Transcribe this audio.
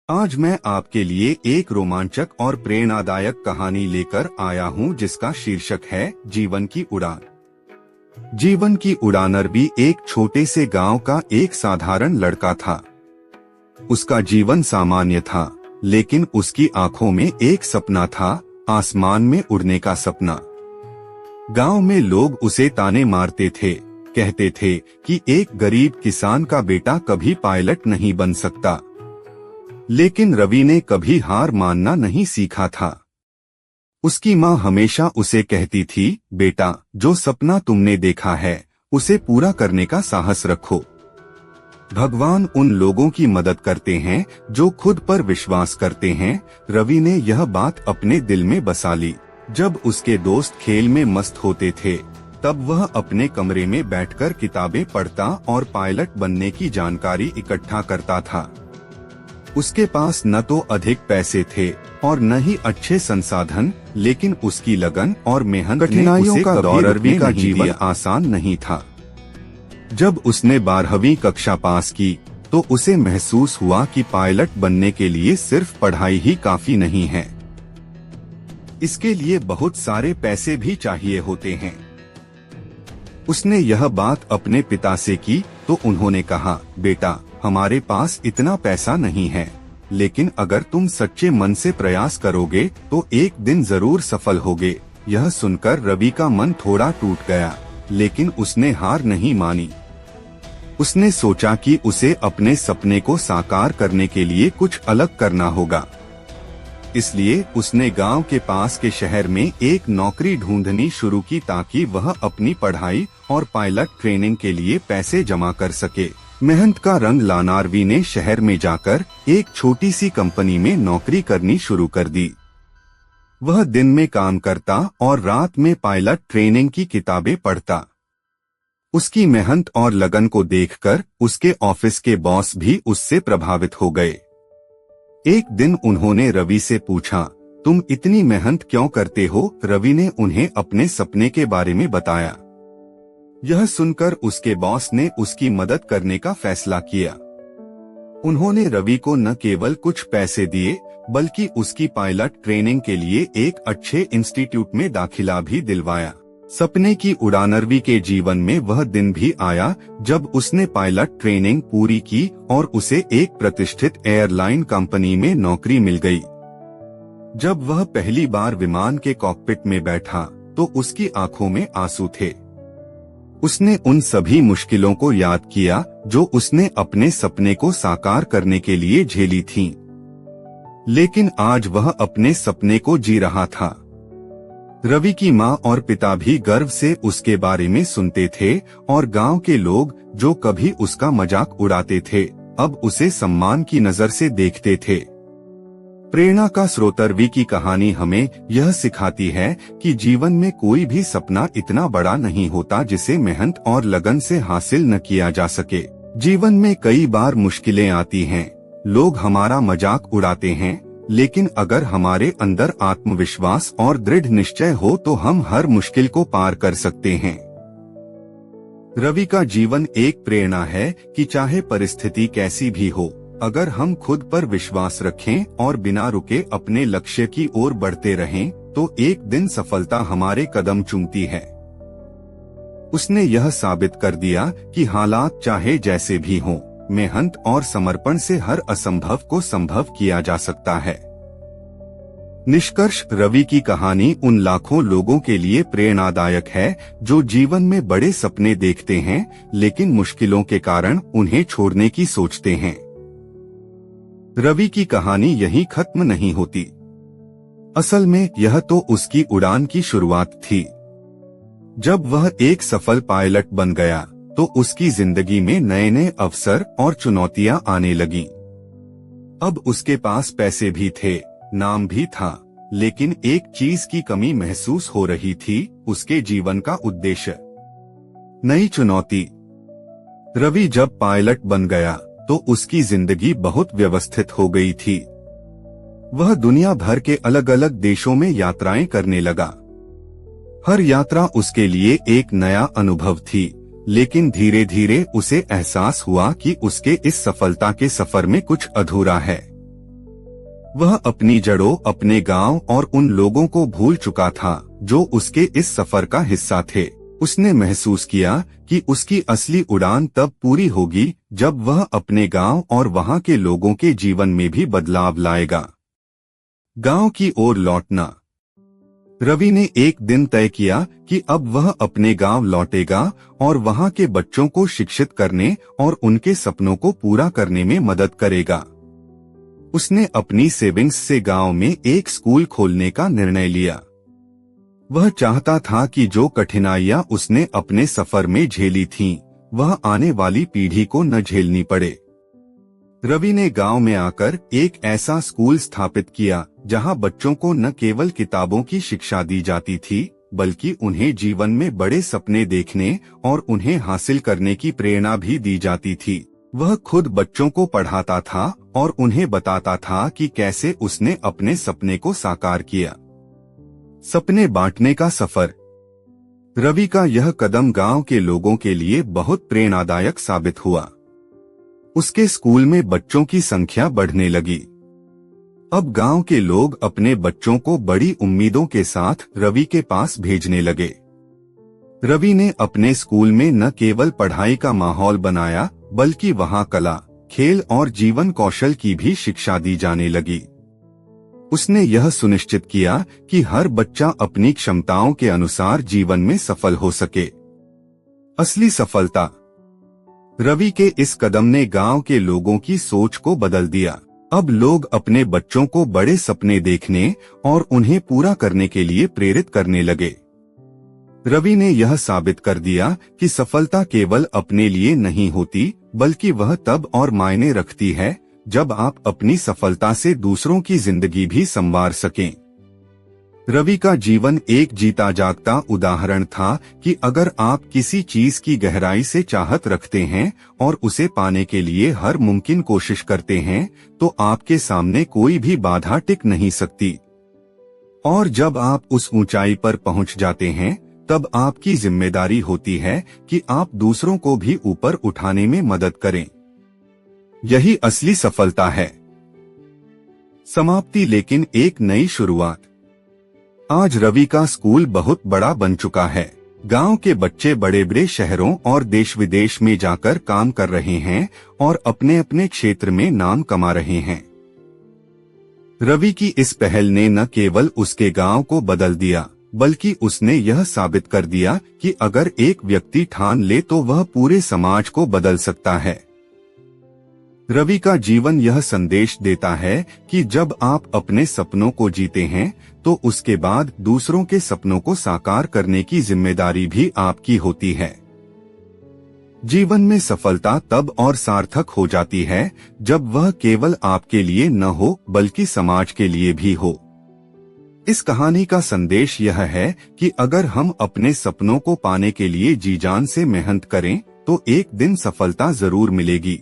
आज मैं आपके लिए एक रोमांचक और प्रेरणादायक कहानी लेकर आया हूं जिसका शीर्षक है जीवन की उड़ान। जीवन की उड़ानर भी एक छोटे से गांव का एक साधारण लड़का था। उसका जीवन सामान्य था, लेकिन उसकी आंखों में एक सपना था, आसमान में उड़ने का सपना। गांव में लोग उसे ताने मारते थे, कहते थे कि एक गरीब किसान का बेटा कभी पायलट नहीं बन सकता। लेकिन रवि ने कभी हार मानना नहीं सीखा था। उसकी माँ हमेशा उसे कहती थी, बेटा, जो सपना तुमने देखा है उसे पूरा करने का साहस रखो। भगवान उन लोगों की मदद करते हैं जो खुद पर विश्वास करते हैं। रवि ने यह बात अपने दिल में बसा ली। जब उसके दोस्त खेल में मस्त होते थे, तब वह अपने कमरे में बैठकर किताबें पढ़ता और पायलट बनने की जानकारी इकट्ठा करता था। उसके पास न तो अधिक पैसे थे और न ही अच्छे संसाधन, लेकिन उसकी लगन और मेहनत कठिनाइयों का दौर। रवि का जीवन आसान नहीं था। जब उसने 12वीं कक्षा पास की तो उसे महसूस हुआ कि पायलट बनने के लिए सिर्फ पढ़ाई ही काफी नहीं है। इसके लिए बहुत सारे पैसे भी चाहिए होते हैं। उसने यह बात अपने पिता से की तो उन्होंने कहा, बेटा, हमारे पास इतना पैसा नहीं है, लेकिन अगर तुम सच्चे मन से प्रयास करोगे तो एक दिन जरूर सफल होगे। यह सुनकर रवि का मन थोड़ा टूट गया, लेकिन उसने हार नहीं मानी। उसने सोचा कि उसे अपने सपने को साकार करने के लिए कुछ अलग करना होगा। इसलिए उसने गांव के पास के शहर में एक नौकरी ढूंढनी शुरू की ताकि वह अपनी पढ़ाई और पायलट ट्रेनिंग के लिए पैसे जमा कर सके। मेहनत का रंग लाना रवि ने शहर में जाकर एक छोटी सी कंपनी में नौकरी करनी शुरू कर दी। वह दिन में काम करता और रात में पायलट ट्रेनिंग की किताबें पढ़ता। उसकी मेहनत और लगन को देखकर उसके ऑफिस के बॉस भी उससे प्रभावित हो गए। एक दिन उन्होंने रवि से पूछा, तुम इतनी मेहनत क्यों करते हो? रवि ने उन्हें अपने सपने के बारे में बताया। यह सुनकर उसके बॉस ने उसकी मदद करने का फैसला किया। उन्होंने रवि को न केवल कुछ पैसे दिए, बल्कि उसकी पायलट ट्रेनिंग के लिए एक अच्छे इंस्टीट्यूट में दाखिला भी दिलवाया। सपने की उड़ान रवि के जीवन में वह दिन भी आया जब उसने पायलट ट्रेनिंग पूरी की और उसे एक प्रतिष्ठित एयरलाइन कंपनी में नौकरी मिल गई। जब वह पहली बार विमान के कॉकपिट में बैठा तो उसकी आंखों में आंसू थे। उसने उन सभी मुश्किलों को याद किया जो उसने अपने सपने को साकार करने के लिए झेली थीं। लेकिन आज वह अपने सपने को जी रहा था। रवि की माँ और पिता भी गर्व से उसके बारे में सुनते थे और गांव के लोग जो कभी उसका मजाक उड़ाते थे, अब उसे सम्मान की नजर से देखते थे। प्रेरणा का स्रोत रवि की कहानी हमें यह सिखाती है कि जीवन में कोई भी सपना इतना बड़ा नहीं होता जिसे मेहनत और लगन से हासिल न किया जा सके। जीवन में कई बार मुश्किलें आती हैं, लोग हमारा मजाक उड़ाते हैं, लेकिन अगर हमारे अंदर आत्मविश्वास और दृढ़ निश्चय हो तो हम हर मुश्किल को पार कर सकते हैं। रवि का जीवन एक प्रेरणा है कि चाहे परिस्थिति कैसी भी हो, अगर हम खुद पर विश्वास रखें और बिना रुके अपने लक्ष्य की ओर बढ़ते रहें, तो एक दिन सफलता हमारे कदम चूमती है। उसने यह साबित कर दिया कि हालात चाहे जैसे भी हों, मेहनत और समर्पण से हर असंभव को संभव किया जा सकता है। निष्कर्ष, रवि की कहानी उन लाखों लोगों के लिए प्रेरणादायक है जो जीवन में बड़े सपने देखते हैं, लेकिन मुश्किलों के कारण उन्हें छोड़ने की सोचते हैं। रवि की कहानी यहीं खत्म नहीं होती। असल में यह तो उसकी उड़ान की शुरुआत थी। जब वह एक सफल पायलट बन गया तो उसकी जिंदगी में नए नए अवसर और चुनौतियां आने लगीं। अब उसके पास पैसे भी थे, नाम भी था, लेकिन एक चीज की कमी महसूस हो रही थी, उसके जीवन का उद्देश्य। नई चुनौती। रवि जब पायलट बन गया तो उसकी जिंदगी बहुत व्यवस्थित हो गई थी। वह दुनिया भर के अलग अलग देशों में यात्राएं करने लगा। हर यात्रा उसके लिए एक नया अनुभव थी, लेकिन धीरे धीरे उसे एहसास हुआ कि उसके इस सफलता के सफर में कुछ अधूरा है। वह अपनी जड़ों, अपने गांव और उन लोगों को भूल चुका था जो उसके इस सफर का हिस्सा थे। उसने महसूस किया कि उसकी असली उड़ान तब पूरी होगी जब वह अपने गांव और वहां के लोगों के जीवन में भी बदलाव लाएगा। गांव की ओर लौटना। रवि ने एक दिन तय किया कि अब वह अपने गांव लौटेगा और वहां के बच्चों को शिक्षित करने और उनके सपनों को पूरा करने में मदद करेगा। उसने अपनी सेविंग्स से गांव में एक स्कूल खोलने का निर्णय लिया। वह चाहता था कि जो कठिनाइयां उसने अपने सफर में झेली थीं, वह आने वाली पीढ़ी को न झेलनी पड़े। रवि ने गांव में आकर एक ऐसा स्कूल स्थापित किया जहां बच्चों को न केवल किताबों की शिक्षा दी जाती थी, बल्कि उन्हें जीवन में बड़े सपने देखने और उन्हें हासिल करने की प्रेरणा भी दी जाती थी। वह खुद बच्चों को पढ़ाता था और उन्हें बताता था कि कैसे उसने अपने सपने को साकार किया। सपने बांटने का सफर। रवि का यह कदम गांव के लोगों के लिए बहुत प्रेरणादायक साबित हुआ। उसके स्कूल में बच्चों की संख्या बढ़ने लगी। अब गांव के लोग अपने बच्चों को बड़ी उम्मीदों के साथ रवि के पास भेजने लगे। रवि ने अपने स्कूल में न केवल पढ़ाई का माहौल बनाया, बल्कि वहां कला, खेल और जीवन कौशल की भी शिक्षा दी जाने लगी। उसने यह सुनिश्चित किया कि हर बच्चा अपनी क्षमताओं के अनुसार जीवन में सफल हो सके। असली सफलता। रवि के इस कदम ने गांव के लोगों की सोच को बदल दिया। अब लोग अपने बच्चों को बड़े सपने देखने और उन्हें पूरा करने के लिए प्रेरित करने लगे। रवि ने यह साबित कर दिया कि सफलता केवल अपने लिए नहीं होती, बल्कि वह तब और मायने रखती है जब आप अपनी सफलता से दूसरों की जिंदगी भी संवार सकें। रवि का जीवन एक जीता जागता उदाहरण था कि अगर आप किसी चीज की गहराई से चाहत रखते हैं और उसे पाने के लिए हर मुमकिन कोशिश करते हैं, तो आपके सामने कोई भी बाधा टिक नहीं सकती। और जब आप उस ऊंचाई पर पहुंच जाते हैं, तब आपकी जिम्मेदारी होती है कि आप दूसरों को भी ऊपर उठाने में मदद करें। यही असली सफलता है। समाप्ति, लेकिन एक नई शुरुआत। आज रवि का स्कूल बहुत बड़ा बन चुका है। गांव के बच्चे बड़े बड़े शहरों और देश विदेश में जाकर काम कर रहे हैं और अपने अपने क्षेत्र में नाम कमा रहे हैं। रवि की इस पहल ने न केवल उसके गांव को बदल दिया, बल्कि उसने यह साबित कर दिया कि अगर एक व्यक्ति ठान ले तो वह पूरे समाज को बदल सकता है। रवि का जीवन यह संदेश देता है कि जब आप अपने सपनों को जीते हैं, तो उसके बाद दूसरों के सपनों को साकार करने की जिम्मेदारी भी आपकी होती है। जीवन में सफलता तब और सार्थक हो जाती है जब वह केवल आपके लिए न हो, बल्कि समाज के लिए भी हो। इस कहानी का संदेश यह है कि अगर हम अपने सपनों को पाने के लिए जी जान से मेहनत करें, तो एक दिन सफलता जरूर मिलेगी।